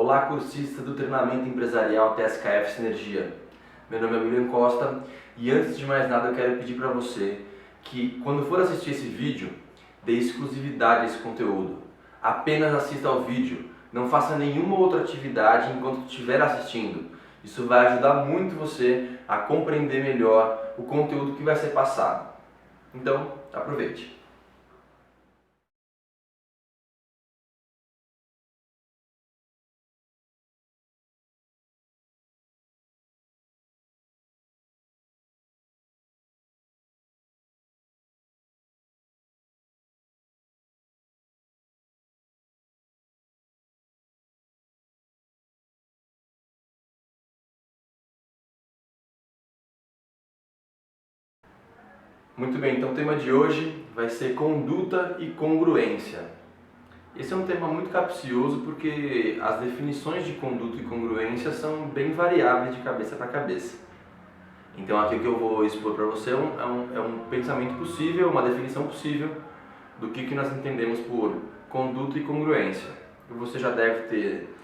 Olá, cursista do treinamento empresarial TSKF Sinergia. Meu nome é William Costa e antes de mais nada eu quero pedir para você que quando for assistir esse vídeo, dê exclusividade a esse conteúdo. Apenas assista ao vídeo, não faça nenhuma outra atividade enquanto estiver assistindo. Isso vai ajudar muito você a compreender melhor o conteúdo que vai ser passado. Então, aproveite! Muito bem, então o tema de hoje vai ser conduta e congruência. Esse é um tema muito capcioso porque as definições de conduta e congruência são bem variáveis de cabeça para cabeça. Então aqui o que eu vou expor para você é um pensamento possível, uma definição possível do que nós entendemos por conduta e congruência. Você já deve ter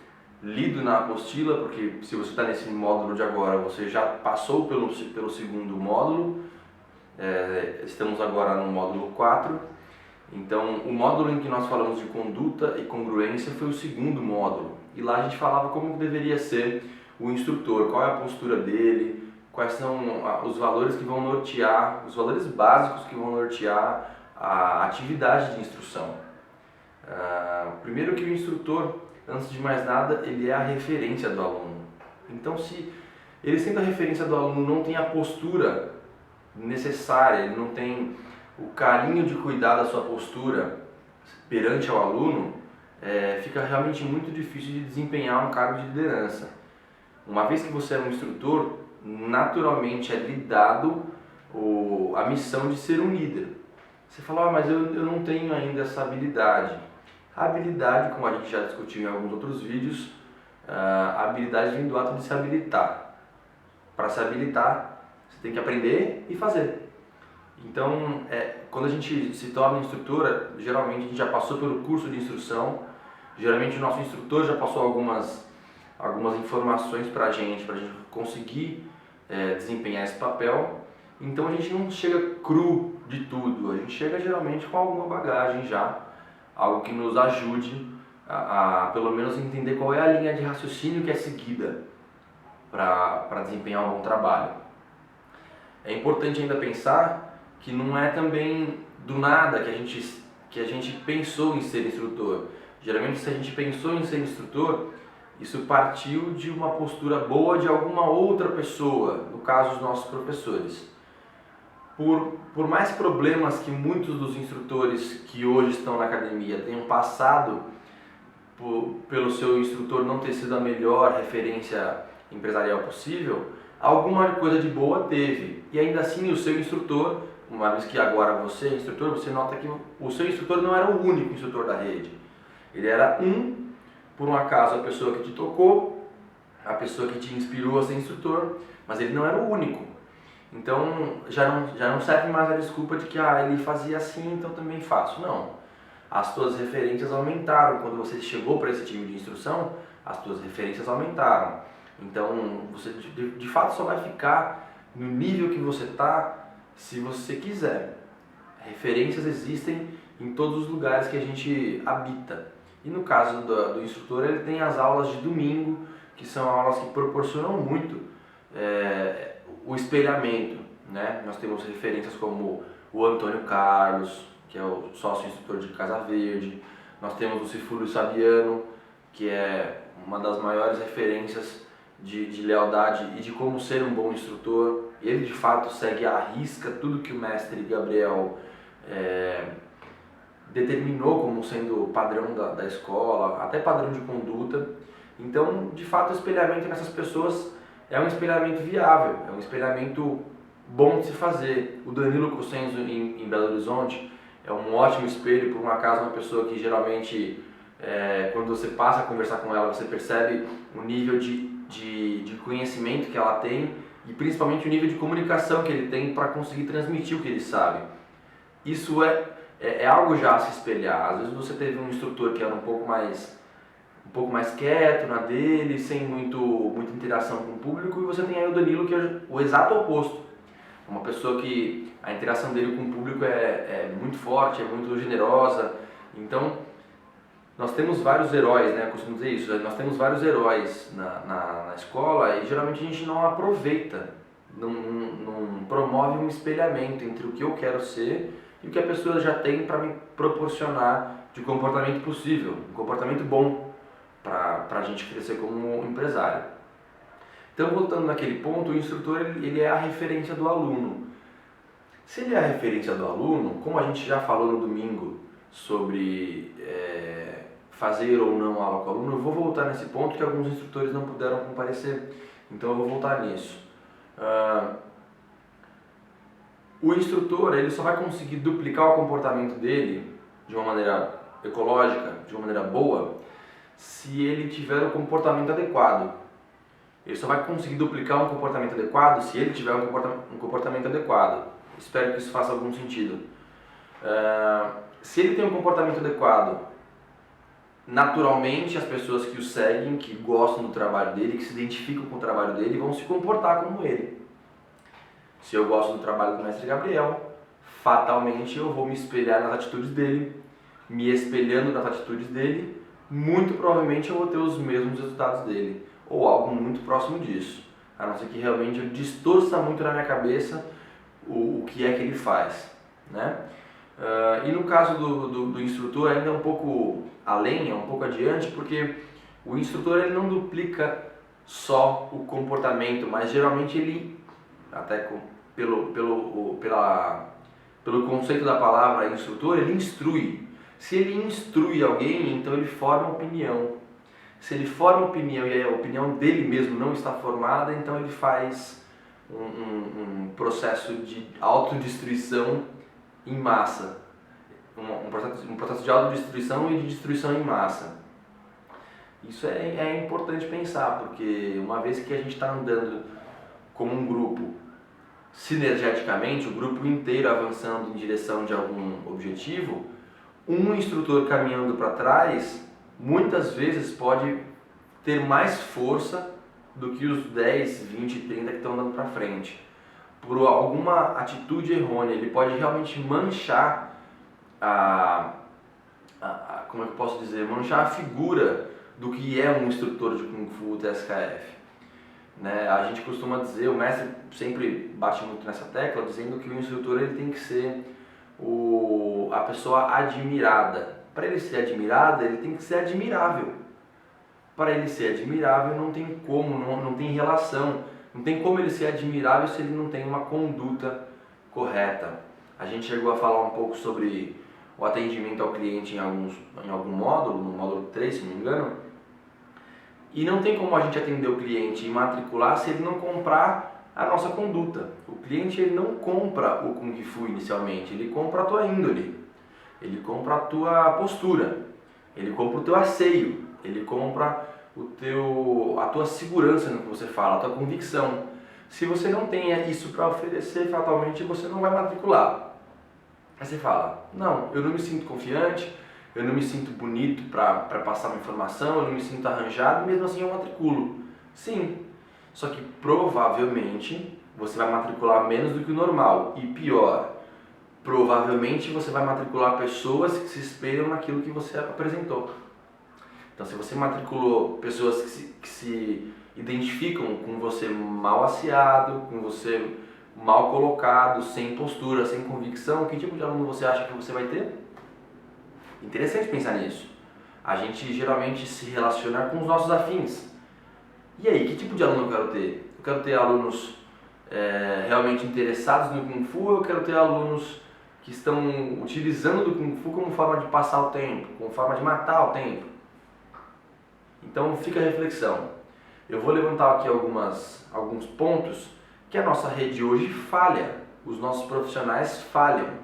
lido na apostila, porque se você está nesse módulo de agora, você já passou pelo segundo módulo. Estamos agora no módulo 4, então o módulo em que nós falamos de conduta e congruência foi o segundo módulo, e lá a gente falava como deveria ser o instrutor, qual é a postura dele, quais são os valores que vão nortear, os valores básicos que vão nortear a atividade de instrução. Primeiro que o instrutor, antes de mais nada, ele é a referência do aluno. Então se ele sendo a referência do aluno não tem a postura necessária, ele não tem o carinho de cuidar da sua postura perante ao aluno, fica realmente muito difícil de desempenhar um cargo de liderança. Uma vez que você é um instrutor, naturalmente é lhe dado a missão de ser um líder. Você fala, mas eu não tenho ainda essa habilidade. A habilidade, como a gente já discutiu em alguns outros vídeos, a habilidade vem do ato de se habilitar. Para se habilitar, você tem que aprender e fazer. Então, quando a gente se torna instrutora, geralmente a gente já passou pelo curso de instrução, geralmente o nosso instrutor já passou algumas informações para a gente conseguir desempenhar esse papel. Então a gente não chega cru de tudo, a gente chega geralmente com alguma bagagem já, algo que nos ajude a pelo menos entender qual é a linha de raciocínio que é seguida para desempenhar um bom trabalho. É importante ainda pensar que não é também do nada que a gente pensou em ser instrutor. Geralmente, se a gente pensou em ser instrutor, isso partiu de uma postura boa de alguma outra pessoa, no caso, os nossos professores. Por mais problemas que muitos dos instrutores que hoje estão na academia tenham passado pelo seu instrutor não ter sido a melhor referência empresarial possível, alguma coisa de boa teve, e ainda assim o seu instrutor, uma vez que agora você é instrutor, você nota que o seu instrutor não era o único instrutor da rede. Ele era por um acaso, a pessoa que te tocou, a pessoa que te inspirou a ser instrutor, mas ele não era o único. Então já não serve mais a desculpa de que ele fazia assim, então também faço. Não. As suas referências aumentaram. Quando você chegou para esse time de instrução, as suas referências aumentaram. Então, você de fato só vai ficar no nível que você está se você quiser. Referências existem em todos os lugares que a gente habita. E no caso do instrutor, ele tem as aulas de domingo, que são aulas que proporcionam muito o espelhamento, né? Nós temos referências como o Antônio Carlos, que é o sócio-instrutor de Casa Verde. Nós temos o Cifúlio Sabiano, que é uma das maiores referências de lealdade e de como ser um bom instrutor. Ele de fato segue à risca tudo que o mestre Gabriel determinou como sendo padrão da escola, até padrão de conduta. Então, de fato, o espelhamento nessas pessoas é um espelhamento viável, é um espelhamento bom de se fazer. O Danilo Cossenzo em Belo Horizonte é um ótimo espelho, por um acaso uma pessoa que geralmente, quando você passa a conversar com ela, você percebe o nível de conhecimento que ela tem e principalmente o nível de comunicação que ele tem para conseguir transmitir o que ele sabe. Isso é algo já a se espelhar. Às vezes você teve um instrutor que era um pouco mais um pouco mais quieto na dele, sem muita interação com o público, e você tem aí o Danilo, que é o exato oposto. Uma pessoa que a interação dele com o público é muito forte, é muito generosa. Então, nós temos vários heróis, né? Eu costumo dizer isso, nós temos vários heróis na escola e geralmente a gente não aproveita, não promove um espelhamento entre o que eu quero ser e o que a pessoa já tem para me proporcionar de comportamento possível, um comportamento bom para a gente crescer como empresário. Então, voltando naquele ponto, o instrutor ele é a referência do aluno. Se ele é a referência do aluno, como a gente já falou no domingo sobre fazer ou não aula com o aluno, eu vou voltar nesse ponto que alguns instrutores não puderam comparecer, então eu vou voltar nisso. O instrutor ele só vai conseguir duplicar o comportamento dele de uma maneira ecológica, de uma maneira boa, se ele tiver o comportamento adequado. Ele só vai conseguir duplicar um comportamento adequado se ele tiver um comportamento adequado. Espero que isso faça algum sentido. Se ele tem um comportamento adequado, naturalmente as pessoas que o seguem, que gostam do trabalho dele, que se identificam com o trabalho dele, vão se comportar como ele. Se eu gosto do trabalho do mestre Gabriel, fatalmente eu vou me espelhar nas atitudes dele. Me espelhando nas atitudes dele, muito provavelmente eu vou ter os mesmos resultados dele, ou algo muito próximo disso, a não ser que realmente eu distorça muito na minha cabeça o que é que ele faz, né? E no caso do instrutor ainda é um pouco além, é um pouco adiante, porque o instrutor ele não duplica só o comportamento, mas geralmente ele, até pelo conceito da palavra instrutor, ele instrui. Se ele instrui alguém, então ele forma opinião. Se ele forma opinião e a opinião dele mesmo não está formada, então ele faz um processo de autodestruição em massa. Um processo de autodestruição e de destruição em massa. Isso é importante pensar, porque uma vez que a gente está andando como um grupo, sinergeticamente, o grupo inteiro avançando em direção de algum objetivo, um instrutor caminhando para trás, muitas vezes pode ter mais força do que os 10, 20, 30 que estão andando para frente. Por alguma atitude errônea, ele pode realmente manchar como é que eu posso dizer? Manchar a figura do que é um instrutor de Kung Fu TSKF. Né? A gente costuma dizer, o mestre sempre bate muito nessa tecla, dizendo que o instrutor ele tem que ser a pessoa admirada. Para ele ser admirada, ele tem que ser admirável. Para ele ser admirável, não tem como, não tem relação. Não tem como ele ser admirável se ele não tem uma conduta correta. A gente chegou a falar um pouco sobre o atendimento ao cliente em algum módulo, no módulo 3, se não me engano. E não tem como a gente atender o cliente e matricular se ele não comprar a nossa conduta. O cliente ele não compra o Kung Fu inicialmente, ele compra a tua índole, ele compra a tua postura, ele compra o teu asseio, ele compra a tua segurança no que você fala, a tua convicção. Se você não tem isso para oferecer, fatalmente você não vai matricular. Aí você fala, não, eu não me sinto confiante, eu não me sinto bonito para passar uma informação, eu não me sinto arranjado, mesmo assim eu matriculo. Sim, só que provavelmente você vai matricular menos do que o normal. E pior, provavelmente você vai matricular pessoas que se espelham naquilo que você apresentou. Então se você matriculou pessoas que se identificam com você mal asseado, com você mal colocado, sem postura, sem convicção, que tipo de aluno você acha que você vai ter? Interessante pensar nisso. A gente geralmente se relaciona com os nossos afins. E aí, que tipo de aluno eu quero ter? Eu quero ter alunos realmente interessados no Kung Fu, ou eu quero ter alunos que estão utilizando do Kung Fu como forma de passar o tempo, como forma de matar o tempo? Então fica a reflexão. Eu vou levantar aqui alguns pontos que a nossa rede hoje falha, os nossos profissionais falham.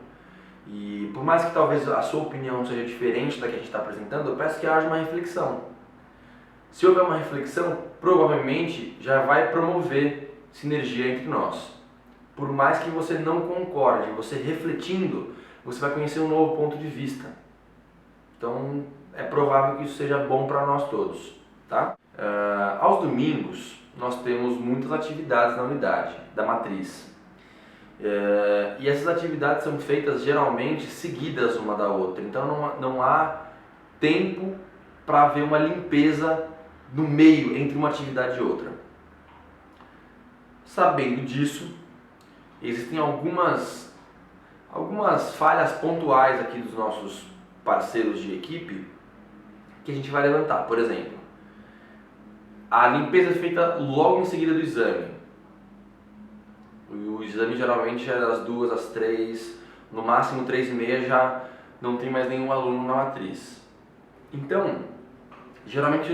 E por mais que talvez a sua opinião seja diferente da que a gente está apresentando, eu peço que haja uma reflexão. Se houver uma reflexão, provavelmente já vai promover sinergia entre nós. Por mais que você não concorde, você refletindo, você vai conhecer um novo ponto de vista. Então, é provável que isso seja bom para nós todos, tá? Aos domingos, nós temos muitas atividades na unidade, da matriz. E essas atividades são feitas geralmente seguidas uma da outra, então não há tempo para haver uma limpeza no meio entre uma atividade e outra. Sabendo disso, existem algumas falhas pontuais aqui dos nossos parceiros de equipe que a gente vai levantar. Por exemplo, a limpeza é feita logo em seguida do exame. O exame geralmente é das 2 às 3, no máximo 3h30 já não tem mais nenhum aluno na matriz. Então, geralmente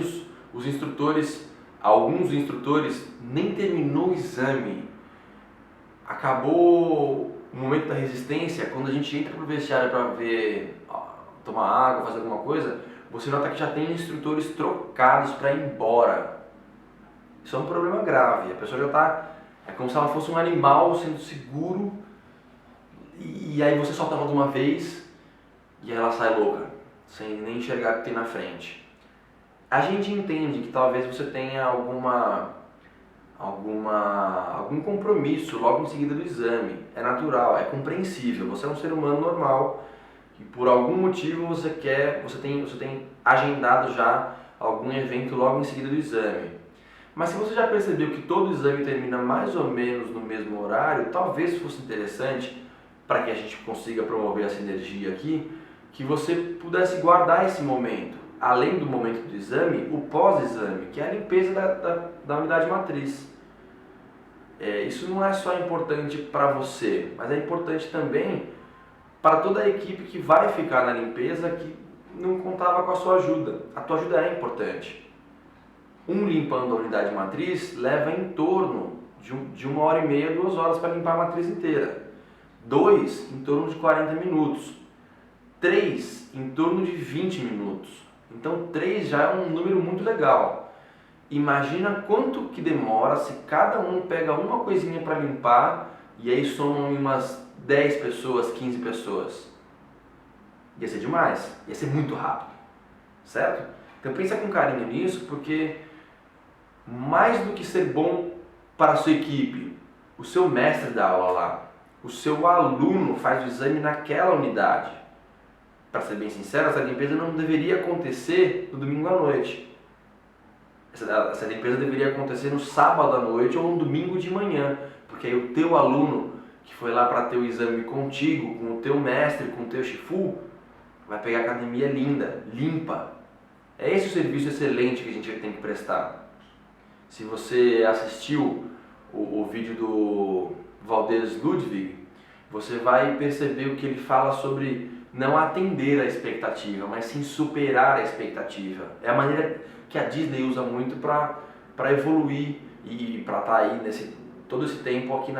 os instrutores, alguns instrutores nem terminou o exame. Acabou o momento da resistência, quando a gente entra pro vestiário para ver, tomar água, fazer alguma coisa, você nota que já tem instrutores trocados para ir embora. Isso é um problema grave, a pessoa já está, é como se ela fosse um animal sendo seguro, e aí você solta ela de uma vez e ela sai louca, sem nem enxergar o que tem na frente. A gente entende que talvez você tenha algum compromisso logo em seguida do exame, é natural, é compreensível, você é um ser humano normal e por algum motivo você tem agendado já algum evento logo em seguida do exame. Mas se você já percebeu que todo exame termina mais ou menos no mesmo horário, talvez fosse interessante, para que a gente consiga promover essa energia aqui, que você pudesse guardar esse momento, além do momento do exame, o pós-exame, que é a limpeza da unidade matriz. Isso não é só importante para você, mas é importante também para toda a equipe que vai ficar na limpeza, que não contava com a sua ajuda. A tua ajuda é importante. Limpando a unidade matriz leva em torno de 1h30, 2 horas para limpar a matriz inteira. 2, em torno de 40 minutos. 3, em torno de 20 minutos. Então 3 já é um número muito legal. Imagina quanto que demora se cada um pega uma coisinha para limpar e aí somam umas 10 pessoas, 15 pessoas. Ia ser demais, ia ser muito rápido, certo? Então pensa com carinho nisso, porque mais do que ser bom para a sua equipe, o seu mestre dá aula lá, o seu aluno faz o exame naquela unidade. Para ser bem sincero, essa limpeza não deveria acontecer no domingo à noite. Essa limpeza deveria acontecer no sábado à noite ou no domingo de manhã, porque aí o teu aluno que foi lá para ter o exame contigo, com o teu mestre, com o teu shifu, vai pegar a academia linda, limpa. É esse o serviço excelente que a gente tem que prestar. Se você assistiu o vídeo do Valdez Ludwig, você vai perceber o que ele fala sobre não atender a expectativa, mas sim superar a expectativa. É a maneira que a Disney usa muito para evoluir e para estar aí todo esse tempo aqui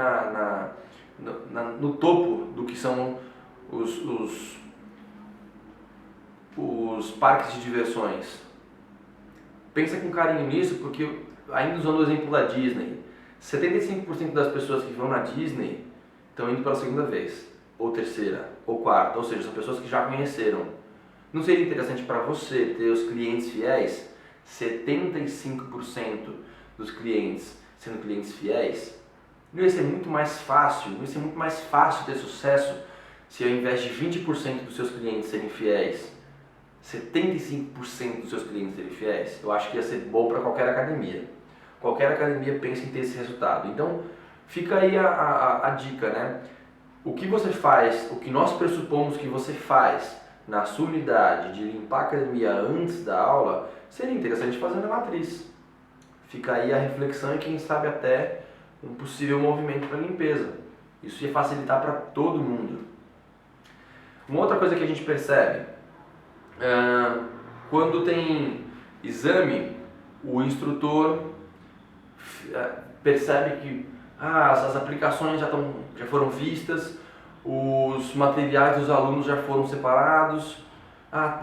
no topo do que são os parques de diversões. Pensa com carinho nisso, porque ainda usando o exemplo da Disney, 75% das pessoas que vão na Disney estão indo pela segunda vez, ou terceira, ou quarta, ou seja, são pessoas que já conheceram. Não seria interessante para você ter os clientes fiéis? 75% dos clientes sendo clientes fiéis? Não ia ser muito mais fácil, ter sucesso se ao invés de 20% dos seus clientes serem fiéis, 75% dos seus clientes serem fiéis? Eu acho que ia ser bom para qualquer academia. Qualquer academia pensa em ter esse resultado. Então, fica aí a dica, né? O que você faz, o que nós pressupomos que você faz na sua unidade de limpar a academia antes da aula, seria interessante fazer na matriz. Fica aí a reflexão e quem sabe até um possível movimento para limpeza. Isso ia facilitar para todo mundo. Uma outra coisa que a gente percebe, quando tem exame, o instrutor percebe que as aplicações já foram vistas, os materiais dos alunos já foram separados,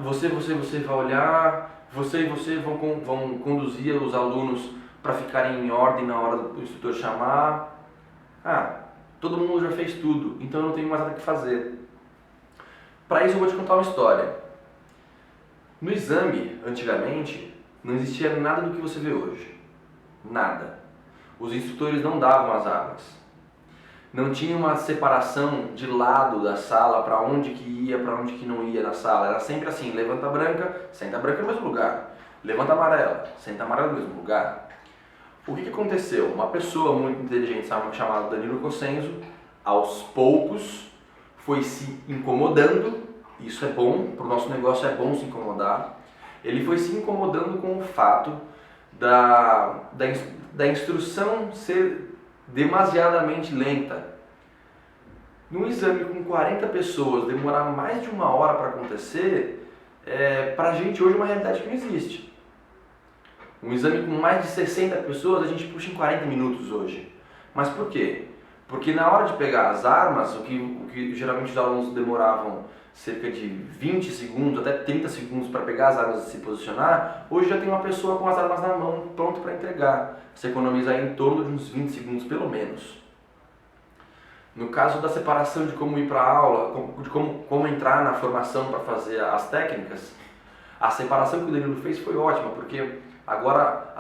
você vai olhar, você e você vão conduzir os alunos para ficarem em ordem na hora do instrutor chamar. Todo mundo já fez tudo, então eu não tenho mais nada que fazer. Para isso eu vou te contar uma história. No exame, antigamente, não existia nada do que você vê hoje. Nada. Os instrutores não davam as armas. Não tinha uma separação de lado da sala para onde que ia, para onde que não ia na sala. Era sempre assim, levanta a branca, senta a branca no mesmo lugar. Levanta a amarela, senta a amarela no mesmo lugar. O que aconteceu? Uma pessoa muito inteligente chamada Danilo Cossenzo, aos poucos, foi se incomodando. Isso é bom, para o nosso negócio é bom se incomodar. Ele foi se incomodando com o fato da instrução ser demasiadamente lenta. Num exame com 40 pessoas, demorar mais de 1 hora para acontecer, para a gente hoje é uma realidade que não existe. Um exame com mais de 60 pessoas, a gente puxa em 40 minutos hoje. Mas por quê? Porque na hora de pegar as armas, o que geralmente os alunos demoravam cerca de 20 segundos, até 30 segundos para pegar as armas e se posicionar, hoje já tem uma pessoa com as armas na mão, pronto para entregar. Você economiza em torno de uns 20 segundos pelo menos. No caso da separação de como ir para a aula, de como entrar na formação para fazer as técnicas, a separação que o Danilo fez foi ótima, porque agora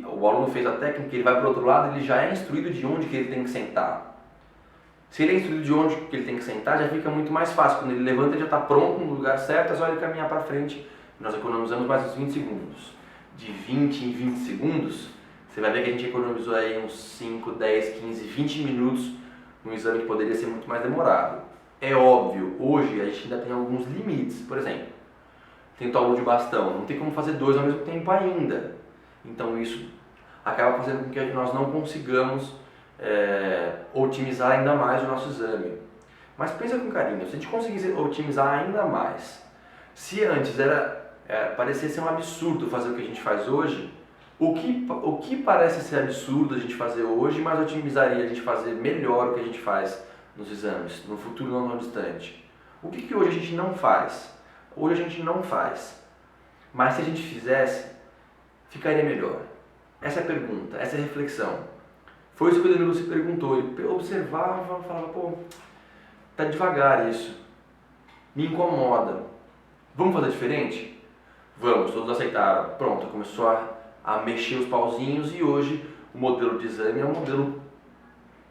o aluno fez a técnica, ele vai para o outro lado, ele já é instruído de onde que ele tem que sentar. Se ele é instruído de onde que ele tem que sentar, já fica muito mais fácil. Quando ele levanta, ele já está pronto no lugar certo, é só ele caminhar para frente. Nós economizamos mais uns 20 segundos. De 20 em 20 segundos, você vai ver que a gente economizou aí uns 5, 10, 15, 20 minutos num exame que poderia ser muito mais demorado. É óbvio, hoje a gente ainda tem alguns limites. Por exemplo, tem tomo de bastão, não tem como fazer 2 ao mesmo tempo ainda. Então isso acaba fazendo com que nós não consigamos otimizar ainda mais o nosso exame. Mas pensa com carinho, se a gente conseguisse otimizar ainda mais, se antes parecia ser um absurdo fazer o que a gente faz hoje, o que parece ser absurdo a gente fazer hoje, mas otimizaria a gente fazer melhor o que a gente faz nos exames, no futuro não distante. O que hoje a gente não faz? Hoje a gente não faz, mas se a gente fizesse, ficaria melhor. Essa é a pergunta, essa é a reflexão. Foi isso que o Danilo se perguntou, ele observava, falava, pô, tá devagar isso, me incomoda, vamos fazer diferente? Vamos, todos aceitaram, pronto, começou a mexer os pauzinhos e hoje o modelo de exame é um modelo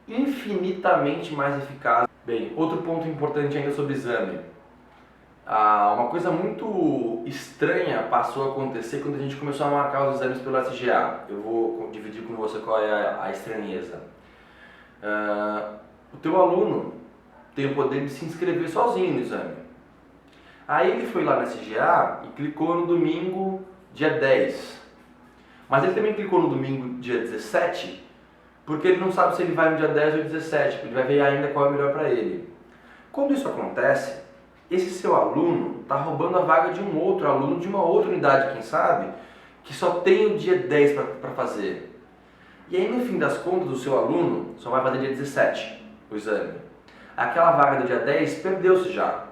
infinitamente mais eficaz. Bem, outro ponto importante ainda sobre exame. Uma coisa muito estranha passou a acontecer quando a gente começou a marcar os exames pelo SGA. Eu vou dividir com você qual é a estranheza. O teu aluno tem o poder de se inscrever sozinho no exame. Aí ele foi lá no SGA e clicou no domingo, dia 10. Mas ele também clicou no domingo, dia 17, porque ele não sabe se ele vai no dia 10 ou 17, ele vai ver ainda qual é o melhor para ele. Quando isso acontece, esse seu aluno está roubando a vaga de um outro aluno, de uma outra unidade, quem sabe, que só tem o dia 10 para fazer. E aí, no fim das contas, o seu aluno só vai fazer dia 17 o exame. Aquela vaga do dia 10 perdeu-se já.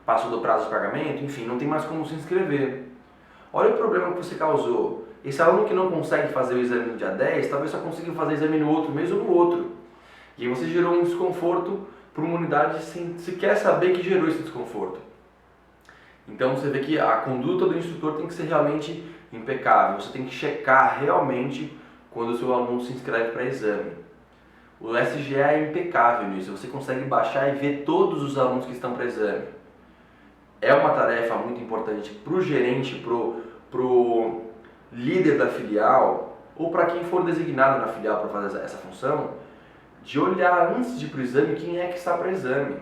Passou do prazo de pagamento, enfim, não tem mais como se inscrever. Olha o problema que você causou. Esse aluno que não consegue fazer o exame no dia 10, talvez só consiga fazer o exame no outro mês ou no outro. E aí você gerou um desconforto para uma unidade sem sequer saber que gerou esse desconforto. Então você vê que a conduta do instrutor tem que ser realmente impecável. Você tem que checar realmente quando o seu aluno se inscreve para exame. O SGA é impecável nisso. Você consegue baixar e ver todos os alunos que estão para exame. É uma tarefa muito importante para o gerente, para o líder da filial, ou para quem for designado na filial para fazer essa função, de olhar antes de ir para o exame quem é que está para exame.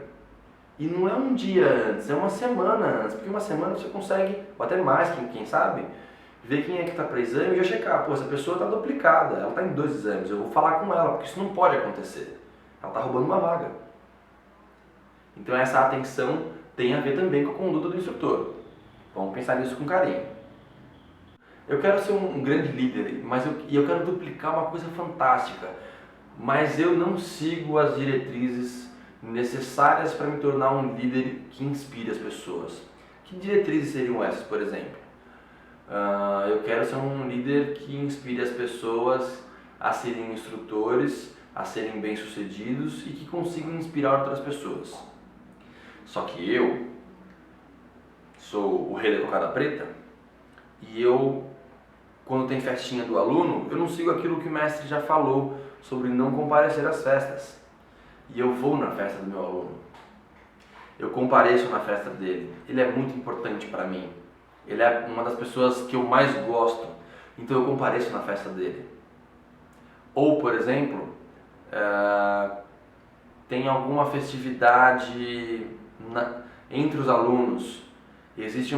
E não é um dia antes, é uma semana antes, porque uma semana você consegue, ou até mais, quem sabe, ver quem é que está para exame e já checar, pô, essa pessoa está duplicada, ela está em 2 exames, eu vou falar com ela, porque isso não pode acontecer. Ela está roubando uma vaga. Então essa atenção tem a ver também com a conduta do instrutor. Vamos pensar nisso com carinho. Eu quero ser um grande líder, e eu quero duplicar uma coisa fantástica, mas eu não sigo as diretrizes necessárias para me tornar um líder que inspire as pessoas. Que diretrizes seriam essas, por exemplo? Eu quero ser um líder que inspire as pessoas a serem instrutores, a serem bem-sucedidos e que consigam inspirar outras pessoas. Só que eu sou o rei da cocada preta e eu, quando tem festinha do aluno, eu não sigo aquilo que o mestre já falou sobre não comparecer às festas. E eu vou na festa do meu aluno. Eu compareço na festa dele. Ele é muito importante para mim. Ele é uma das pessoas que eu mais gosto. Então eu compareço na festa dele. Ou, por exemplo, tem alguma festividade entre os alunos. Existe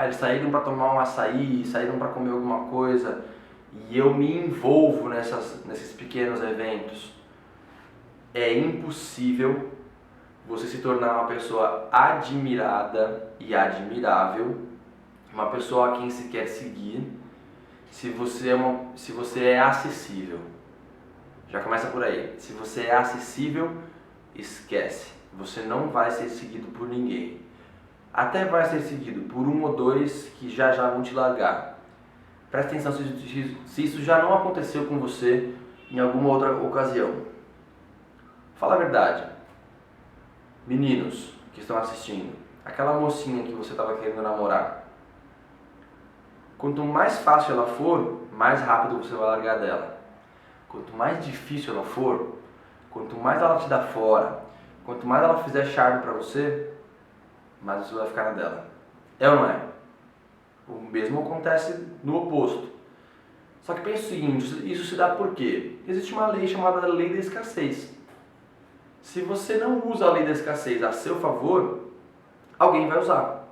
eles saíram para tomar um açaí, saíram para comer alguma coisa. E eu me envolvo nesses pequenos eventos. É impossível você se tornar uma pessoa admirada e admirável, uma pessoa a quem se quer seguir, se você é acessível. Já começa por aí. Se você é acessível, esquece. Você não vai ser seguido por ninguém. Até vai ser seguido por um ou dois que já vão te largar. Presta atenção se isso já não aconteceu com você em alguma outra ocasião. Fala a verdade. Meninos que estão assistindo, aquela mocinha que você estava querendo namorar, quanto mais fácil ela for, mais rápido você vai largar dela. Quanto mais difícil ela for, quanto mais ela te dá fora, quanto mais ela fizer charme pra você, mais você vai ficar na dela. É ou não é? O mesmo acontece no oposto. Só que pensa o seguinte, isso se dá por quê? Existe uma lei chamada lei da escassez. Se você não usa a lei da escassez a seu favor, alguém vai usar.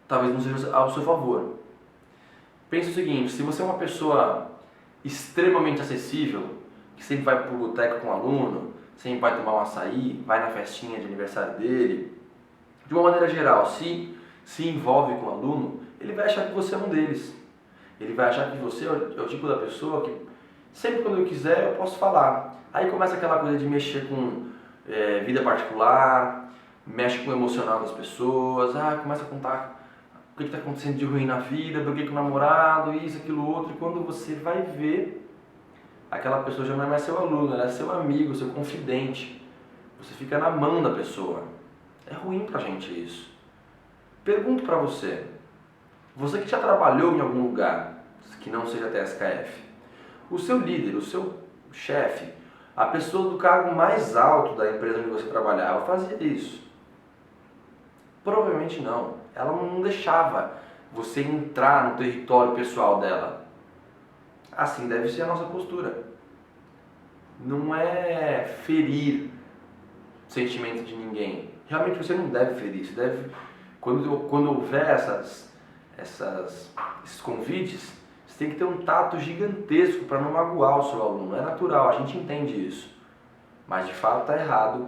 Talvez não seja ao seu favor. Pensa o seguinte, se você é uma pessoa extremamente acessível, que sempre vai pro boteco com o aluno, sempre vai tomar um açaí, vai na festinha de aniversário dele, de uma maneira geral, se envolve com o aluno, ele vai achar que você é um deles. Ele vai achar que você é o tipo da pessoa que sempre quando eu quiser eu posso falar. Aí começa aquela coisa de mexer com vida particular, mexe com o emocional das pessoas, começa a contar o que está acontecendo de ruim na vida, briguei com o namorado, isso, aquilo, outro, e quando você vai ver, aquela pessoa já não é mais seu aluno, ela é seu amigo, seu confidente. Você fica na mão da pessoa. É ruim pra gente isso. Pergunto pra você, você que já trabalhou em algum lugar, que não seja TSKF, o seu líder, o seu chefe, a pessoa do cargo mais alto da empresa onde você trabalhava, fazia isso? Provavelmente não. Ela não deixava você entrar no território pessoal dela. Assim deve ser a nossa postura. Não é ferir o sentimento de ninguém. Realmente você não deve ferir. Você deve, quando houver esses convites, você tem que ter um tato gigantesco para não magoar o seu aluno. É natural, a gente entende isso. Mas de fato está errado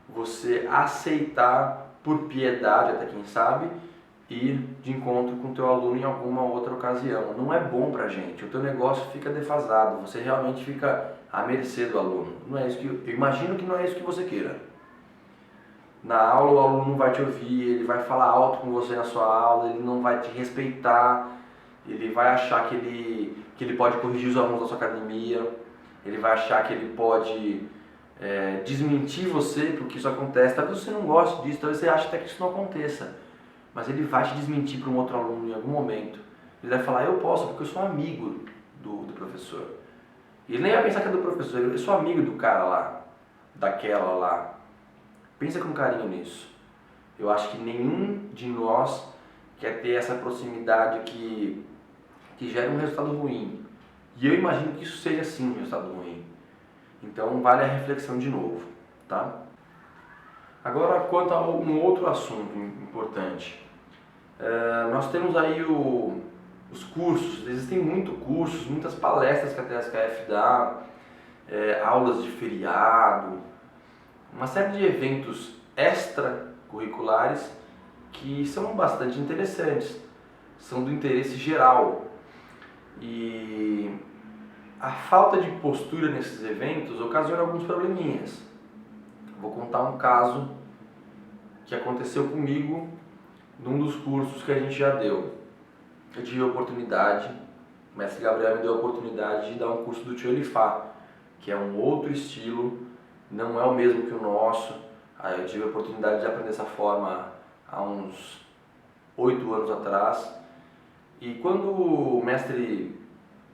você aceitar por piedade, até quem sabe, ir de encontro com o teu aluno em alguma outra ocasião. Não é bom pra gente, o teu negócio fica defasado, você realmente fica à mercê do aluno. Não é isso eu imagino que não é isso que você queira. Na aula o aluno não vai te ouvir, ele vai falar alto com você na sua aula, ele não vai te respeitar, ele vai achar que ele pode corrigir os alunos da sua academia, ele vai achar que ele pode desmentir você porque isso acontece. Talvez você não goste disso, talvez você ache até que isso não aconteça, mas ele vai te desmentir para um outro aluno em algum momento. Ele vai falar, eu posso porque eu sou amigo do professor. E ele nem vai pensar que é do professor, eu sou amigo do cara lá, daquela lá. Pensa com carinho nisso. Eu acho que nenhum de nós quer ter essa proximidade que gera um resultado ruim. E eu imagino que isso seja sim um resultado ruim. Então vale a reflexão de novo, tá? Agora, quanto a um outro assunto importante. Nós temos aí os cursos, existem muitos cursos, muitas palestras que a TSKF dá, aulas de feriado, uma série de eventos extracurriculares que são bastante interessantes, são do interesse geral. E a falta de postura nesses eventos ocasiona alguns probleminhas. Vou contar um caso que aconteceu comigo num dos cursos que a gente já deu. Eu tive a oportunidade, o mestre Gabriel me deu a oportunidade de dar um curso do Tio Elifá, que é um outro estilo, não é o mesmo que o nosso. Eu tive a oportunidade de aprender dessa forma há uns 8 anos atrás. E quando o mestre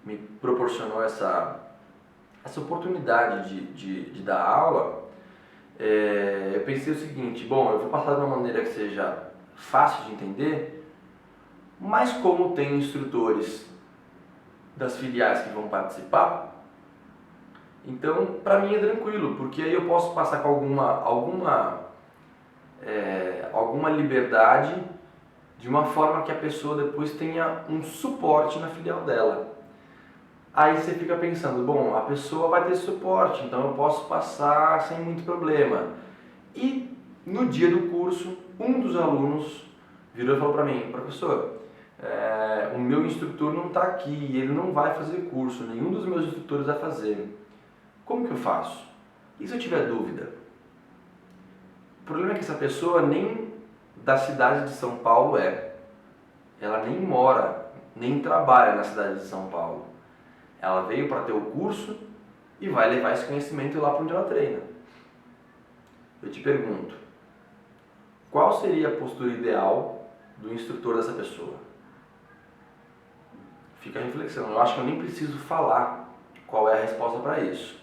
me proporcionou essa oportunidade de dar aula, eu pensei o seguinte: bom, eu vou passar de uma maneira que seja fácil de entender, mas como tem instrutores das filiais que vão participar, então para mim é tranquilo, porque aí eu posso passar com alguma liberdade, de uma forma que a pessoa depois tenha um suporte na filial dela. Aí você fica pensando, bom, a pessoa vai ter suporte, então eu posso passar sem muito problema. E no dia do curso, um dos alunos virou e falou para mim: professor, o meu instrutor não está aqui, ele não vai fazer curso, nenhum dos meus instrutores vai fazer. Como que eu faço? E se eu tiver dúvida? O problema é que essa pessoa nem da cidade de São Paulo ela nem mora, nem trabalha na cidade de São Paulo. Ela veio para ter o curso e vai levar esse conhecimento lá para onde ela treina. Eu te pergunto, qual seria a postura ideal do instrutor dessa pessoa? Fica a reflexão. Eu acho que eu nem preciso falar qual é a resposta para isso.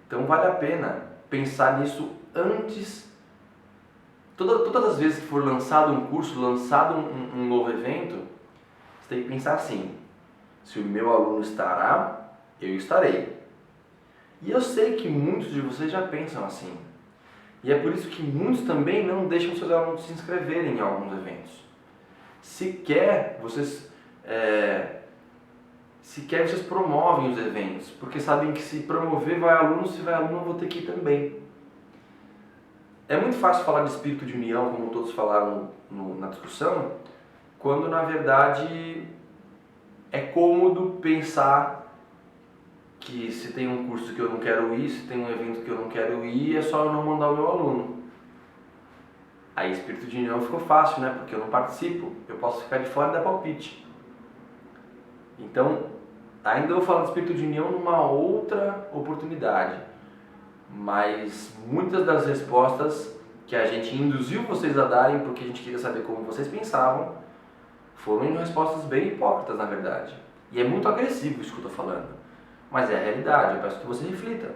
Então vale a pena pensar nisso antes. Todas as vezes que for lançado um curso, lançado um novo evento, você tem que pensar assim: se o meu aluno estará, eu estarei. E eu sei que muitos de vocês já pensam assim. E é por isso que muitos também não deixam seus alunos se inscreverem em alguns eventos. Sequer vocês promovem os eventos, porque sabem que se promover vai aluno, se vai aluno eu vou ter que ir também. É muito fácil falar de espírito de união, como todos falaram na discussão, quando na verdade é cômodo pensar que se tem um curso que eu não quero ir, se tem um evento que eu não quero ir, é só eu não mandar o meu aluno. Aí espírito de união ficou fácil, né? Porque eu não participo, eu posso ficar de fora e dar palpite. Então, ainda vou falar de espírito de união numa outra oportunidade, mas muitas das respostas que a gente induziu vocês a darem, porque a gente queria saber como vocês pensavam, foram respostas bem hipócritas, na verdade. E é muito agressivo isso que eu estou falando, mas é a realidade. Eu peço que você reflita.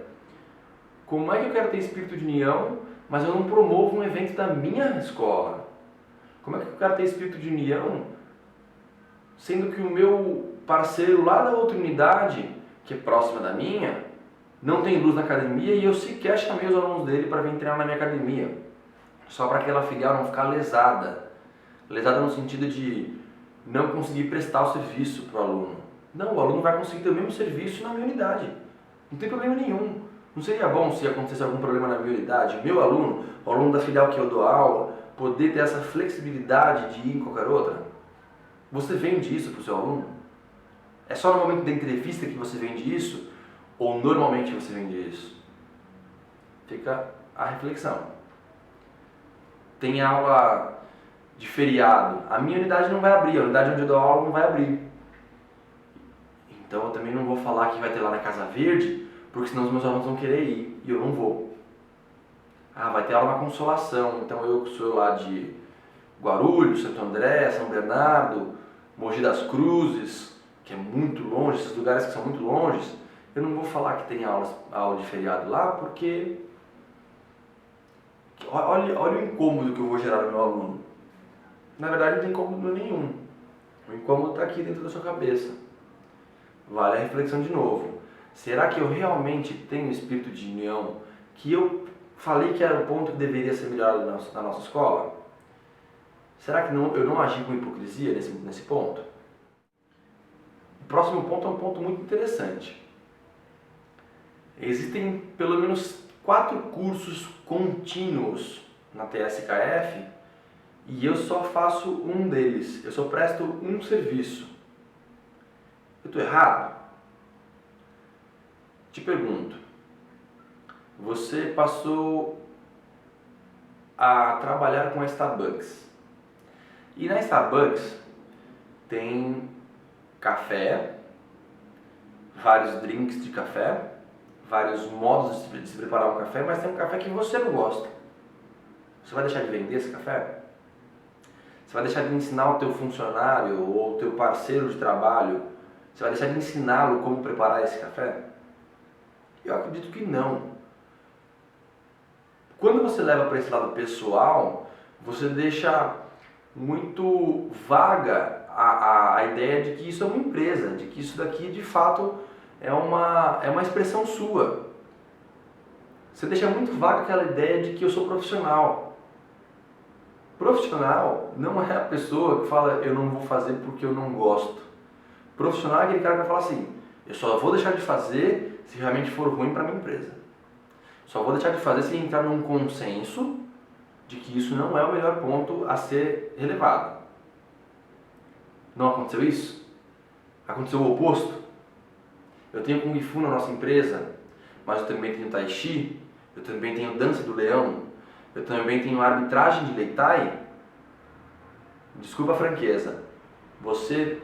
Como é que eu quero ter espírito de união, mas eu não promovo um evento da minha escola? Como é que eu quero ter espírito de união, sendo que o meu parceiro lá da outra unidade, que é próxima da minha, não tem luz na academia e eu sequer chamei os alunos dele para vir treinar na minha academia, só para aquela filial não ficar lesada? Lesada no sentido de não conseguir prestar o serviço para o aluno. Não, o aluno vai conseguir ter o mesmo serviço na minha unidade. Não tem problema nenhum. Não seria bom se acontecesse algum problema na minha unidade, meu aluno, o aluno da filial que eu dou aula, poder ter essa flexibilidade de ir em qualquer outra? Você vende isso para o seu aluno? É só no momento da entrevista que você vende isso? Ou normalmente você vende isso? Fica a reflexão. Tem aula de feriado, a minha unidade não vai abrir, a unidade onde eu dou aula não vai abrir. Então eu também não vou falar que vai ter lá na Casa Verde, porque senão os meus alunos vão querer ir e eu não vou. Ah, vai ter aula na Consolação, então eu que sou lá de Guarulhos, Santo André, São Bernardo, Mogi das Cruzes, que é muito longe, esses lugares que são muito longes, eu não vou falar que tem aula de feriado lá, porque olha o incômodo que eu vou gerar no meu aluno. Na verdade não tem incômodo nenhum. O incômodo está aqui dentro da sua cabeça. Vale a reflexão de novo. Será que eu realmente tenho espírito de união que eu falei que era o ponto que deveria ser melhorado na nossa escola? Será que eu não agi com hipocrisia nesse ponto? O próximo ponto é um ponto muito interessante. Existem pelo menos 4 cursos contínuos na TSKF e eu só faço um deles, eu só presto um serviço. Eu estou errado? Te pergunto, você passou a trabalhar com a Starbucks e na Starbucks tem café, vários drinks de café, vários modos de se preparar um café, mas tem um café que você não gosta. Você vai deixar de vender esse café? Você vai deixar de ensinar o teu funcionário ou o teu parceiro de trabalho? Você vai deixar de ensiná-lo como preparar esse café? Eu acredito que não. Quando você leva para esse lado pessoal, você deixa muito vaga a ideia de que isso é uma empresa, de que isso daqui de fato é uma expressão sua. Você deixa muito vaga aquela ideia de que eu sou profissional. Profissional não é a pessoa que fala eu não vou fazer porque eu não gosto. Profissional é aquele cara que vai falar assim, eu só vou deixar de fazer se realmente for ruim para a minha empresa. Só vou deixar de fazer se entrar num consenso de que isso não é o melhor ponto a ser relevado. Não aconteceu isso? Aconteceu o oposto? Eu tenho Kung Fu na nossa empresa, mas eu também tenho Tai Chi, eu também tenho Dança do Leão, eu também tenho arbitragem de Lei Tai. Desculpa a franqueza, você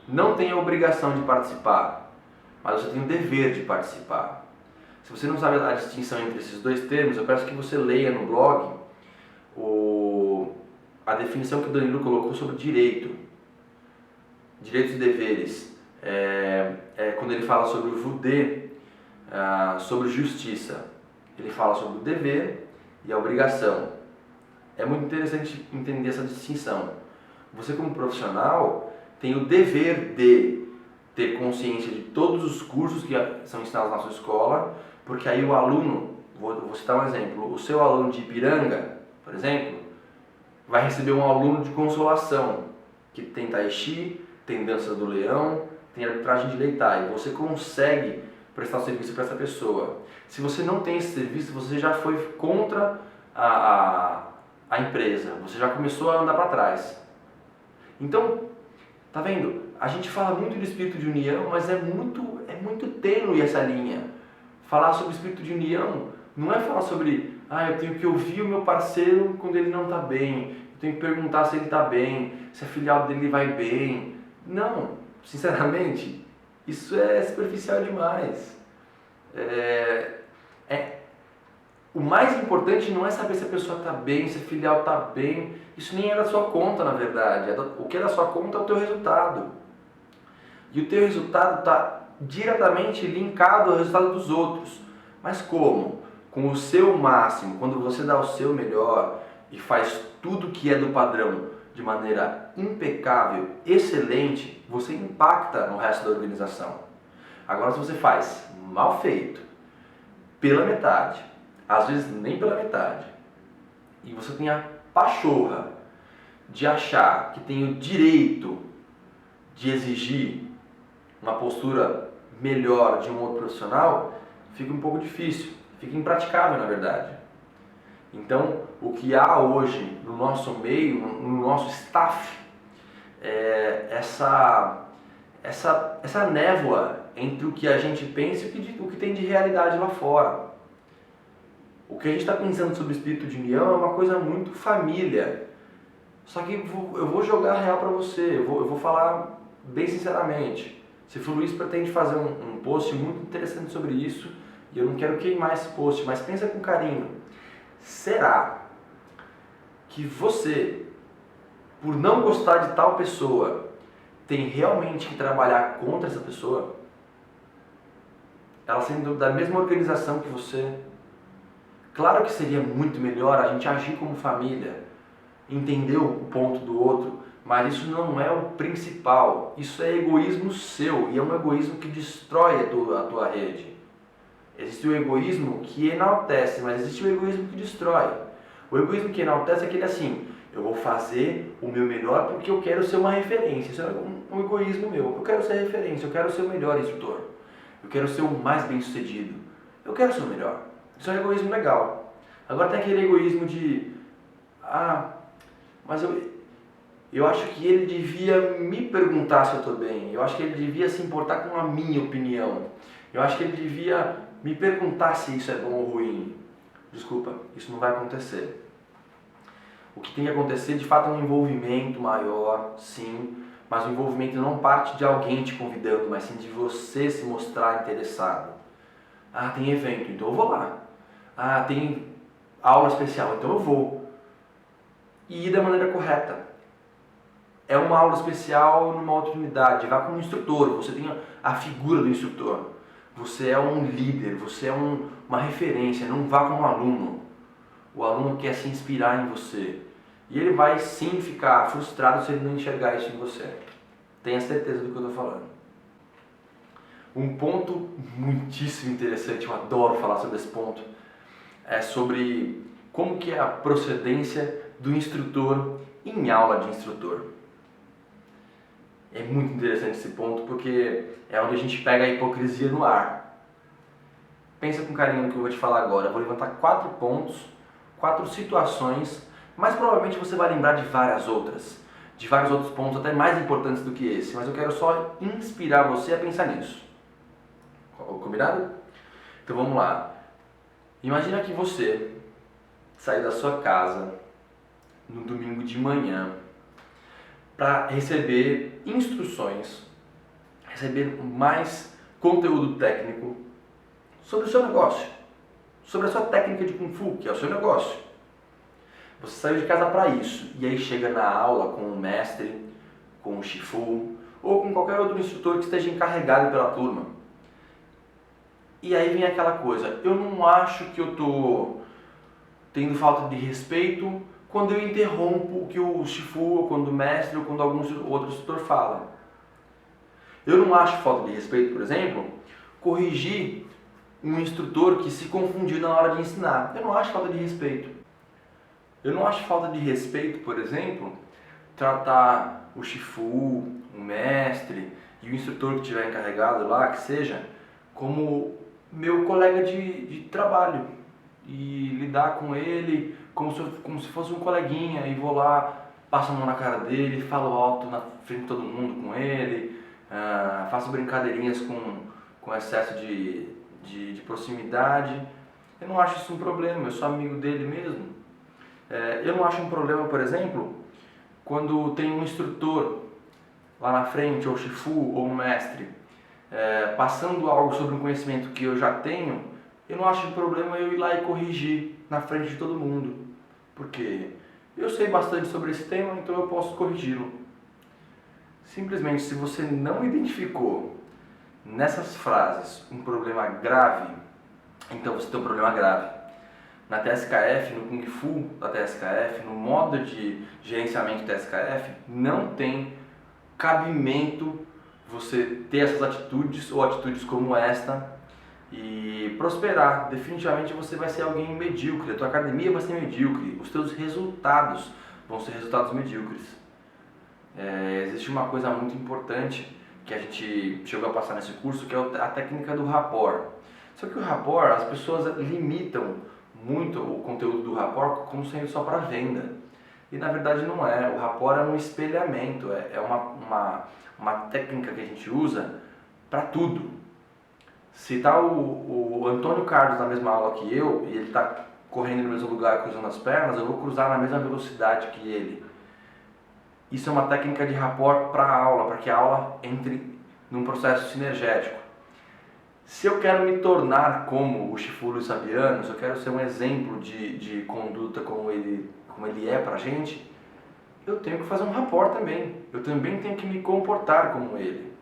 não tem a obrigação de participar, mas você tem o dever de participar. Se você não sabe a distinção entre esses dois termos, eu peço que você leia no blog a definição que o Danilo colocou sobre direito. Direitos e deveres. Quando ele fala sobre o Judê, sobre justiça. Ele fala sobre o dever e a obrigação. É muito interessante entender essa distinção. Você como profissional tem o dever de ter consciência de todos os cursos que são ensinados na sua escola, porque aí o aluno, vou citar um exemplo, o seu aluno de Ipiranga, por exemplo, vai receber um aluno de consolação, que tem Tai Chi, tem Dança do Leão, tem arbitragem de Lei Tai. Você consegue prestar o serviço para essa pessoa. Se você não tem esse serviço, você já foi contra a empresa, você já começou a andar para trás. Então, tá vendo? A gente fala muito de espírito de união, mas é muito tênue essa linha. Falar sobre espírito de união não é falar sobre, eu tenho que ouvir o meu parceiro quando ele não está bem, eu tenho que perguntar se ele está bem, se a filial dele vai bem. Não, sinceramente, isso é superficial demais. O mais importante não é saber se a pessoa está bem, se a filial está bem. Isso nem é da sua conta, na verdade. O que é da sua conta é o teu resultado. E o teu resultado está diretamente linkado ao resultado dos outros. Mas como? Com o seu máximo, quando você dá o seu melhor e faz tudo que é do padrão de maneira impecável, excelente, você impacta no resto da organização. Agora, se você faz mal feito, pela metade, às vezes nem pela metade, e você tem a pachorra de achar que tem o direito de exigir uma postura melhor de um outro profissional, fica um pouco difícil, fica impraticável na verdade. Então, o que há hoje no nosso meio, no nosso staff, é essa névoa entre o que a gente pensa e o que tem de realidade lá fora. O que a gente está pensando sobre o espírito de união é uma coisa muito família. Só que eu vou jogar a real para você, eu vou falar bem sinceramente. Se o Luiz pretende fazer um post muito interessante sobre isso, e eu não quero queimar esse post, mas pensa com carinho. Será que você, por não gostar de tal pessoa, tem realmente que trabalhar contra essa pessoa? Ela sendo da mesma organização que você? Claro que seria muito melhor a gente agir como família, entender o ponto do outro, mas isso não é o principal. Isso é egoísmo seu e é um egoísmo que destrói a tua rede. Existe o egoísmo que enaltece, mas existe o egoísmo que destrói. O egoísmo que enaltece é aquele assim, eu vou fazer o meu melhor porque eu quero ser uma referência. Isso é um egoísmo meu. Eu quero ser referência, eu quero ser o melhor instrutor. Eu quero ser o mais bem sucedido. Eu quero ser o melhor. Isso é um egoísmo legal. Agora tem aquele egoísmo de, mas eu acho que ele devia me perguntar se eu estou bem. Eu acho que ele devia se importar com a minha opinião. Eu acho que ele devia me perguntar se isso é bom ou ruim. Desculpa, isso não vai acontecer. O que tem que acontecer de fato é um envolvimento maior, sim, mas o envolvimento não parte de alguém te convidando, mas sim de você se mostrar interessado. Tem evento, então eu vou lá. Tem aula especial, então eu vou. e ir da maneira correta. É uma aula especial numa outra unidade, vá com o instrutor, você tem a figura do instrutor. Você é um líder, você é uma referência, não vá como aluno. O aluno quer se inspirar em você. E ele vai sim ficar frustrado se ele não enxergar isso em você. Tenha certeza do que eu estou falando. Um ponto muitíssimo interessante, eu adoro falar sobre esse ponto, é sobre como que é a procedência do instrutor em aula de instrutor. É muito interessante esse ponto porque é onde a gente pega a hipocrisia no ar. Pensa com carinho no que eu vou te falar agora. Eu vou levantar 4 pontos, 4 situações, mas provavelmente você vai lembrar de vários outros pontos até mais importantes do que esse, mas eu quero só inspirar você a pensar nisso. Combinado? Então vamos lá. Imagina que você sai da sua casa no domingo de manhã para receber instruções, receber mais conteúdo técnico sobre o seu negócio, sobre a sua técnica de Kung Fu, que é o seu negócio. Você saiu de casa para isso, e aí chega na aula com o mestre, com o Shifu, ou com qualquer outro instrutor que esteja encarregado pela turma. E aí vem aquela coisa, eu não acho que eu estou tendo falta de respeito quando eu interrompo o que o Shifu, ou quando o mestre, ou quando algum outro instrutor fala. Eu não acho falta de respeito, por exemplo, corrigir um instrutor que se confundiu na hora de ensinar. Eu não acho falta de respeito. Eu não acho falta de respeito, por exemplo, tratar o Shifu, o mestre e o instrutor que estiver encarregado lá, que seja, como meu colega de trabalho. E lidar com ele como se fosse um coleguinha, e vou lá, passo a mão na cara dele, falo alto na frente de todo mundo com ele, faço brincadeirinhas com excesso de proximidade. Eu não acho isso um problema, eu sou amigo dele mesmo. Eu não acho um problema, por exemplo, quando tem um instrutor lá na frente, ou Shifu, ou um mestre, passando algo sobre um conhecimento que eu já tenho, eu não acho um problema eu ir lá e corrigir na frente de todo mundo. Porque eu sei bastante sobre esse tema, então eu posso corrigi-lo. Simplesmente, se você não identificou nessas frases um problema grave, então você tem um problema grave. Na TSKF, no Kung Fu da TSKF, no modo de gerenciamento da TSKF, não tem cabimento você ter essas atitudes ou atitudes como esta e prosperar. Definitivamente você vai ser alguém medíocre, a tua academia vai ser medíocre, os teus resultados vão ser resultados medíocres. Existe uma coisa muito importante que a gente chegou a passar nesse curso, que é a técnica do rapport. Só que o rapport, as pessoas limitam muito o conteúdo do rapport como sendo só para venda. E na verdade não é. O rapport é um espelhamento, é uma técnica que a gente usa para tudo. Se está o Antônio Carlos na mesma aula que eu, e ele está correndo no mesmo lugar, cruzando as pernas, eu vou cruzar na mesma velocidade que ele. Isso é uma técnica de rapport para a aula, para que a aula entre num processo sinergético. Se eu quero me tornar como o Shifu Luiz Fabiano, se eu quero ser um exemplo de conduta como ele é pra gente, eu tenho que fazer um rapport também. Eu também tenho que me comportar como ele.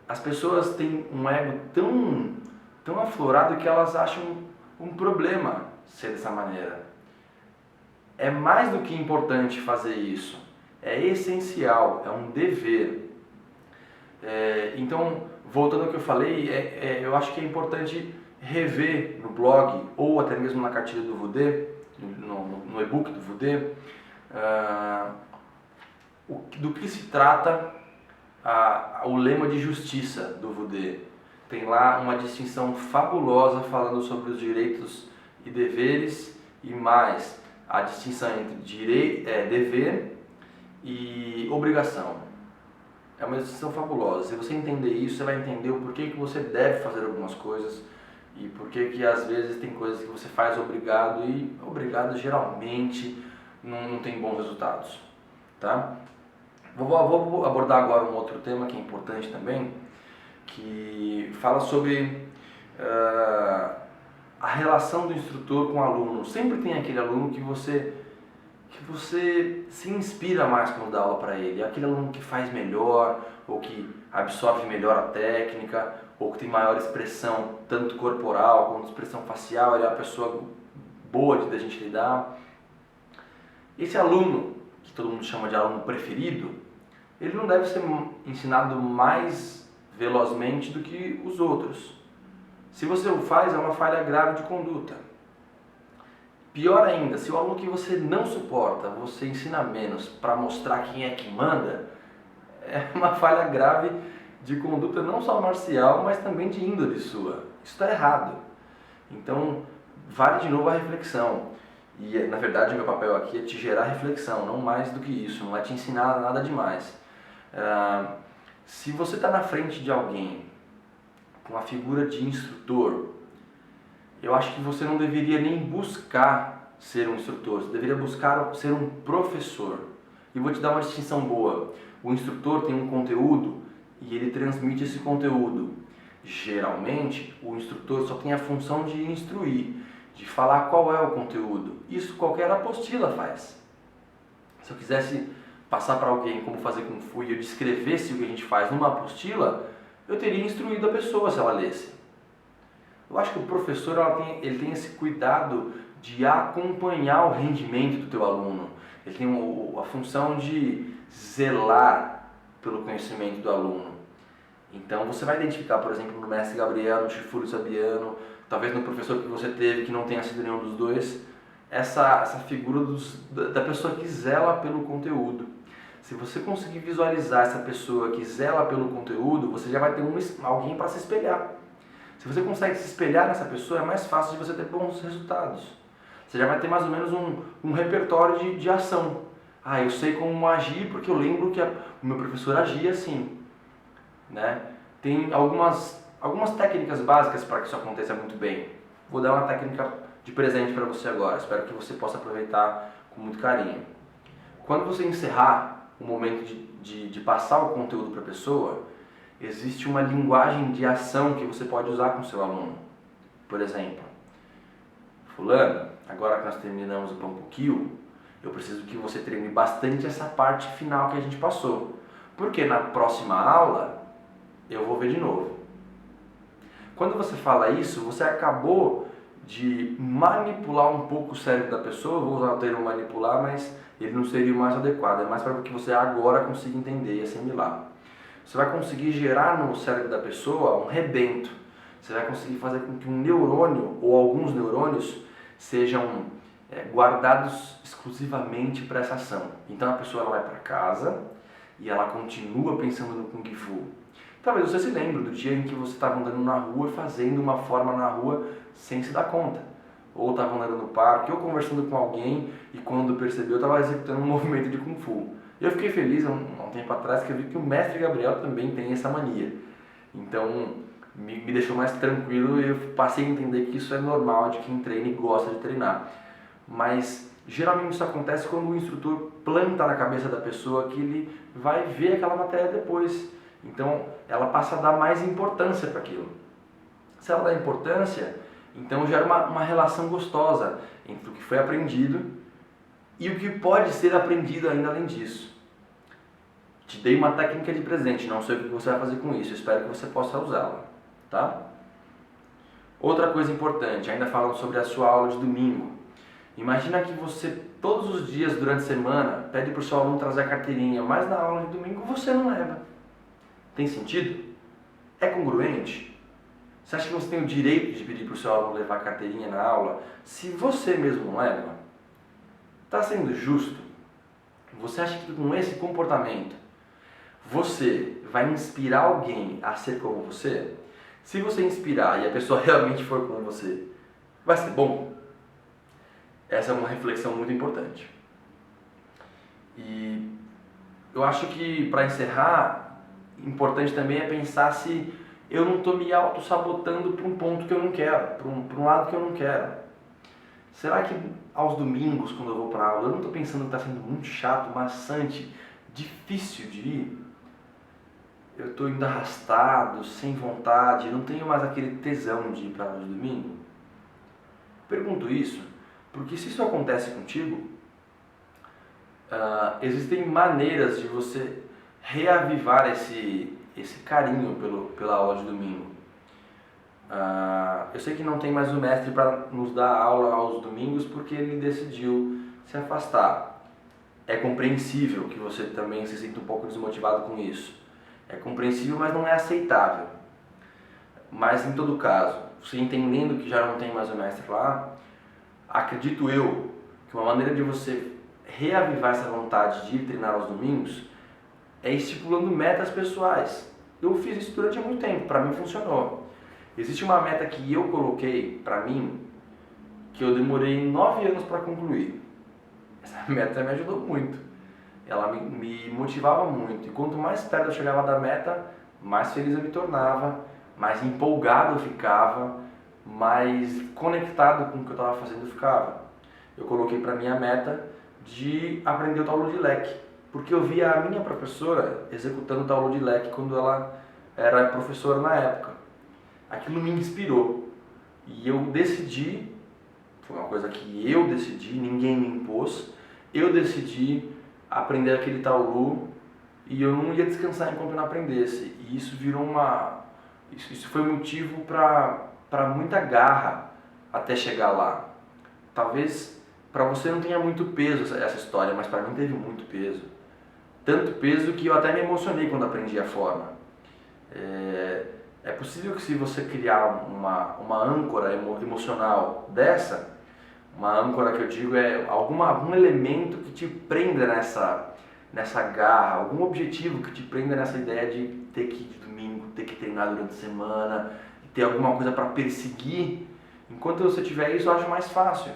As pessoas têm um ego tão aflorado que elas acham um problema ser dessa maneira. É mais do que importante fazer isso. É essencial, é um dever. Então, voltando ao que eu falei, eu acho que é importante rever no blog ou até mesmo na cartilha do Vudê, no e-book do Vudê, do que se trata o lema de justiça do Vudê. Tem lá uma distinção fabulosa falando sobre os direitos e deveres e mais a distinção entre dever e obrigação. É uma distinção fabulosa. Se você entender isso, você vai entender o porquê que você deve fazer algumas coisas e porquê que às vezes tem coisas que você faz obrigado e obrigado geralmente não tem bons resultados, tá? Vou abordar agora um outro tema que é importante também, que fala sobre a relação do instrutor com o aluno. Sempre tem aquele aluno que você que você se inspira mais quando dá aula para ele. É aquele aluno que faz melhor, ou que absorve melhor a técnica, ou que tem maior expressão, tanto corporal quanto expressão facial, ele é uma pessoa boa de a gente lidar. Esse aluno, que todo mundo chama de aluno preferido, ele não deve ser ensinado mais velozmente do que os outros. Se você o faz, é uma falha grave de conduta. Pior ainda, se o aluno que você não suporta, você ensina menos para mostrar quem é que manda, é uma falha grave de conduta não só marcial, mas também de índole sua. Isso está errado. Então, vale de novo a reflexão. E, na verdade, o meu papel aqui é te gerar reflexão, não mais do que isso, não é te ensinar nada demais. Se você está na frente de alguém com a figura de instrutor, eu acho que você não deveria nem buscar ser um instrutor, você deveria buscar ser um professor. E vou te dar uma distinção boa. O instrutor tem um conteúdo e ele transmite esse conteúdo. Geralmente, o instrutor só tem a função de instruir, de falar qual é o conteúdo. Isso qualquer apostila faz. Se eu quisesse passar para alguém como fazer Kung Fu e eu descrevesse o que a gente faz numa apostila, eu teria instruído a pessoa se ela lesse. Eu acho que o professor ele tem esse cuidado de acompanhar o rendimento do teu aluno. Ele tem a função de zelar pelo conhecimento do aluno. Então você vai identificar, por exemplo, no mestre Gabriel, no Chifuro Sabiano, talvez no professor que você teve que não tenha sido nenhum dos dois, essa figura da pessoa que zela pelo conteúdo. Se você conseguir visualizar essa pessoa que zela pelo conteúdo, você já vai ter alguém para se espelhar. Se você consegue se espelhar nessa pessoa, é mais fácil de você ter bons resultados. Você já vai ter mais ou menos um repertório de ação. Eu sei como agir porque eu lembro que o meu professor agia assim. Né? Tem algumas técnicas básicas para que isso aconteça muito bem. Vou dar uma técnica de presente para você agora. Espero que você possa aproveitar com muito carinho. Quando você encerrar o momento de passar o conteúdo para a pessoa, existe uma linguagem de ação que você pode usar com o seu aluno. Por exemplo, fulano, agora que nós terminamos o Pampukyo, eu preciso que você treine bastante essa parte final que a gente passou. Porque na próxima aula, eu vou ver de novo. Quando você fala isso, você acabou de manipular um pouco o cérebro da pessoa. Eu vou usar o termo manipular, mas ele não seria o mais adequado. É mais para que você agora consiga entender e assimilar. Você vai conseguir gerar no cérebro da pessoa um rebento. Você vai conseguir fazer com que um neurônio ou alguns neurônios sejam guardados exclusivamente para essa ação. Então a pessoa ela vai para casa e ela continua pensando no Kung Fu. Talvez você se lembre do dia em que você estava andando na rua, fazendo uma forma na rua sem se dar conta. Ou estava andando no parque, ou conversando com alguém e quando percebeu estava executando um movimento de Kung Fu. E eu fiquei feliz há um tempo atrás que eu vi que o mestre Gabriel também tem essa mania. Então me deixou mais tranquilo e eu passei a entender que isso é normal de quem treina e gosta de treinar. Mas geralmente isso acontece quando o instrutor planta na cabeça da pessoa que ele vai ver aquela matéria depois. Então ela passa a dar mais importância para aquilo. Se ela dá importância, então gera uma relação gostosa entre o que foi aprendido e o que pode ser aprendido ainda além disso. Te dei uma técnica de presente, não sei o que você vai fazer com isso, espero que você possa usá-la, tá? Outra coisa importante, ainda falando sobre a sua aula de domingo. Imagina que você, todos os dias durante a semana, pede para o seu aluno trazer a carteirinha, mas na aula de domingo você não leva. Tem sentido? É congruente? Você acha que você tem o direito de pedir para o seu aluno levar a carteirinha na aula se você mesmo não leva? Está sendo justo? Você acha que com esse comportamento você vai inspirar alguém a ser como você? Se você inspirar e a pessoa realmente for como você, vai ser bom? Essa é uma reflexão muito importante. E eu acho que, para encerrar, importante também é pensar se eu não estou me auto-sabotando para um ponto que eu não quero, para um lado que eu não quero. Será que aos domingos, quando eu vou para a aula, eu não estou pensando que está sendo muito chato, maçante, difícil de ir? Eu estou indo arrastado, sem vontade, não tenho mais aquele tesão de ir para a aula de domingo? Pergunto isso porque se isso acontece contigo, Existem maneiras de você reavivar esse carinho pela aula de domingo. Eu sei que não tem mais o mestre para nos dar aula aos domingos porque ele decidiu se afastar. É compreensível que você também se sinta um pouco desmotivado com isso. É compreensível, mas não é aceitável. Mas em todo caso, você entendendo que já não tem mais o mestre lá, acredito eu que uma maneira de você reavivar essa vontade de ir treinar aos domingos é estipulando metas pessoais. Eu fiz isso durante muito tempo, para mim funcionou. Existe uma meta que eu coloquei para mim que eu demorei 9 anos para concluir. Essa meta me ajudou muito. Ela me motivava muito. E quanto mais perto eu chegava da meta, mais feliz eu me tornava, mais empolgado eu ficava, mais conectado com o que eu estava fazendo eu ficava. Eu coloquei para mim a meta de aprender o taolo de leque, porque eu via a minha professora executando o taolo de leque quando ela era professora na época. Aquilo me inspirou e eu decidi, foi uma coisa que eu decidi, ninguém me impôs, eu decidi aprender aquele taolu e eu não ia descansar enquanto eu não aprendesse. E isso virou isso foi motivo para muita garra até chegar lá. Talvez para você não tenha muito peso essa história, mas para mim teve muito peso. Tanto peso que eu até me emocionei quando aprendi a forma. É possível que se você criar uma âncora emocional dessa, uma âncora que eu digo é algum elemento que te prenda nessa garra, algum objetivo que te prenda nessa ideia de ter que ir de domingo, ter que treinar durante a semana, ter alguma coisa para perseguir. Enquanto você tiver isso, eu acho mais fácil.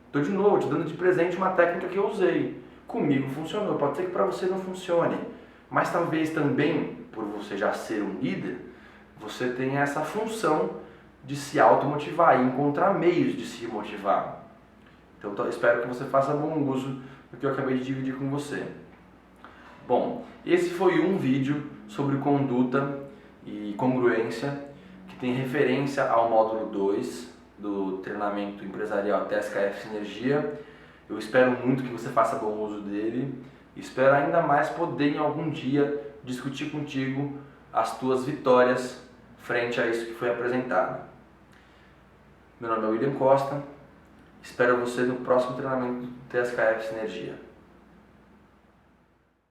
Estou de novo te dando de presente uma técnica que eu usei. Comigo funcionou, pode ser que para você não funcione, mas talvez também, por você já ser um líder, você tenha essa função de se automotivar e encontrar meios de se motivar. Então espero que você faça bom uso do que eu acabei de dividir com você. Bom, esse foi um vídeo sobre conduta e congruência, que tem referência ao módulo 2 do treinamento empresarial TSKF Sinergia. Eu espero muito que você faça bom uso dele. Espero ainda mais poder em algum dia discutir contigo as tuas vitórias frente a isso que foi apresentado. Meu nome é William Costa. Espero você no próximo treinamento do TSKF Sinergia.